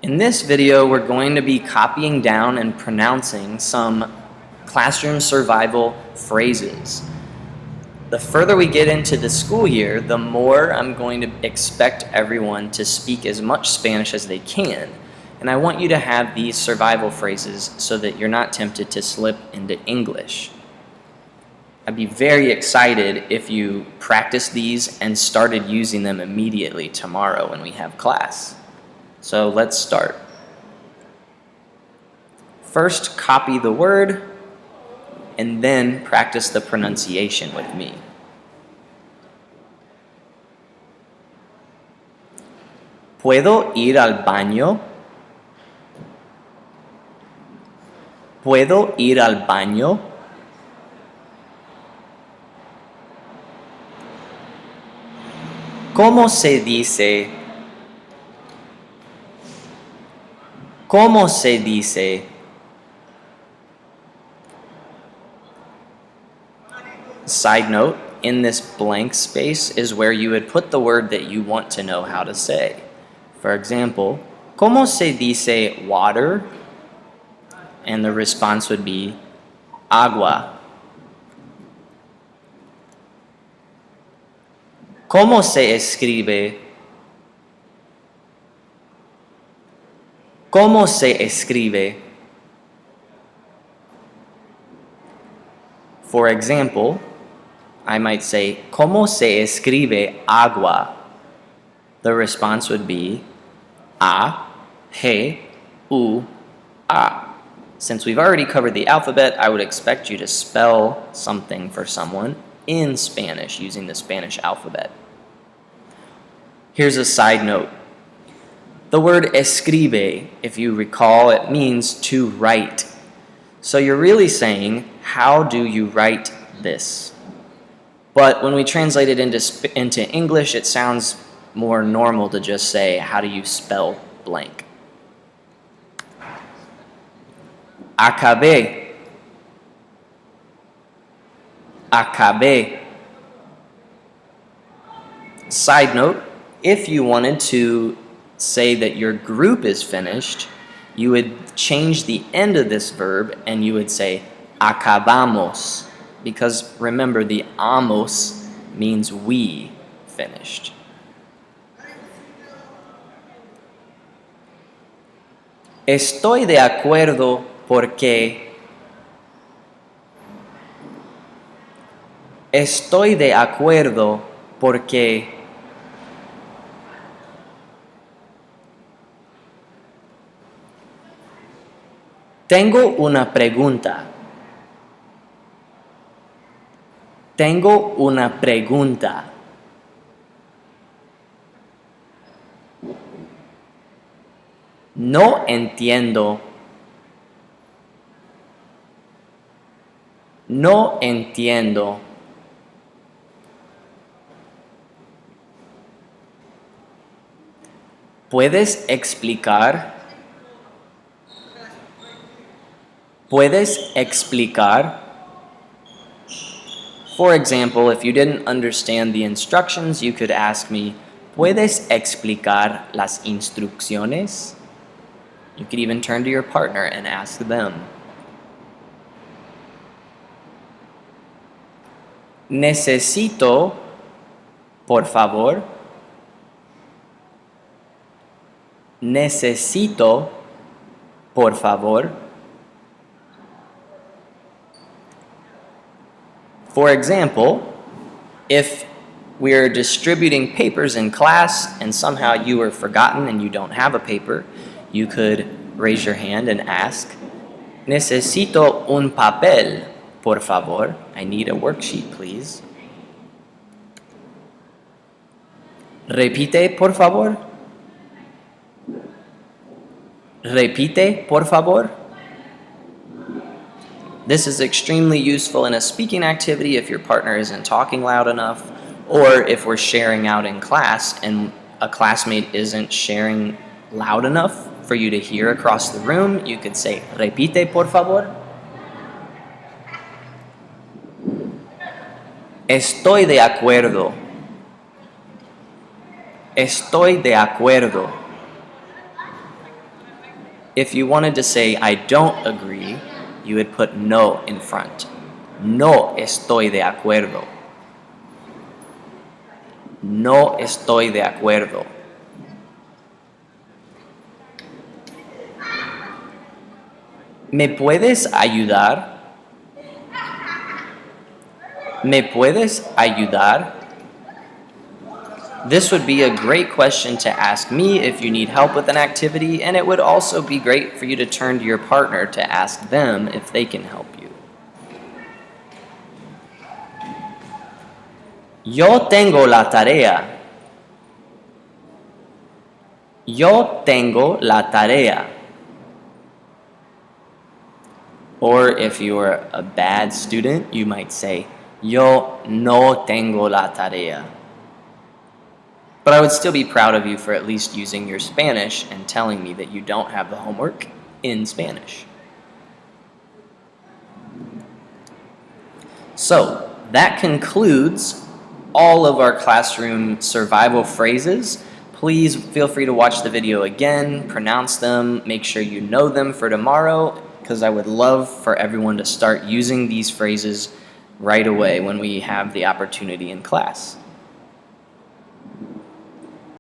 In this video, we're going to be copying down and pronouncing some classroom survival phrases. The further we get into the school year, the more I'm going to expect everyone to speak as much Spanish as they can. And I want you to have these survival phrases so that you're not tempted to slip into English. I'd be very excited if you practiced these and started using them immediately tomorrow when we have class. So let's start. First, copy the word and then practice the pronunciation with me. ¿Puedo ir al baño? ¿Puedo ir al baño? ¿Cómo se dice? ¿Cómo se dice? Side note, in this blank space is where you would put the word that you want to know how to say. For example, ¿Cómo se dice water? And the response would be agua. ¿Cómo se escribe? ¿Cómo se escribe? For example, I might say, ¿Cómo se escribe agua? The response would be A, G, U, A. Since we've already covered the alphabet, I would expect you to spell something for someone in Spanish using the Spanish alphabet. Here's a side note. The word escribe, if you recall, it means to write. So you're really saying, how do you write this? But when we translate it into English, it sounds more normal to just say, how do you spell blank? Acabé. Acabé. Side note, if you wanted to say that your group is finished, you would change the end of this verb and you would say acabamos, because remember the amos means we finished. Estoy de acuerdo porque. Estoy de acuerdo porque. Tengo una pregunta. Tengo una pregunta. No entiendo. No entiendo. ¿Puedes explicar? ¿Puedes explicar? For example, if you didn't understand the instructions, you could ask me, ¿Puedes explicar las instrucciones? You could even turn to your partner and ask them. Necesito, por favor. Necesito, por favor. For example, if we're distributing papers in class and somehow you were forgotten and you don't have a paper, you could raise your hand and ask, Necesito un papel, por favor. I need a worksheet, please. Repite, por favor. Repite, por favor. This is extremely useful in a speaking activity if your partner isn't talking loud enough, or if we're sharing out in class and a classmate isn't sharing loud enough for you to hear across the room. You could say, repite, por favor. Estoy de acuerdo. Estoy de acuerdo. If you wanted to say I don't agree, you would put no in front. No estoy de acuerdo. No estoy de acuerdo. ¿Me puedes ayudar? ¿Me puedes ayudar? This would be a great question to ask me if you need help with an activity, and it would also be great for you to turn to your partner to ask them if they can help you. Yo tengo la tarea. Yo tengo la tarea. Or if you're a bad student, you might say, Yo no tengo la tarea. But I would still be proud of you for at least using your Spanish and telling me that you don't have the homework in Spanish. So, that concludes all of our classroom survival phrases. Please feel free to watch the video again, pronounce them, make sure you know them for tomorrow, because I would love for everyone to start using these phrases right away when we have the opportunity in class.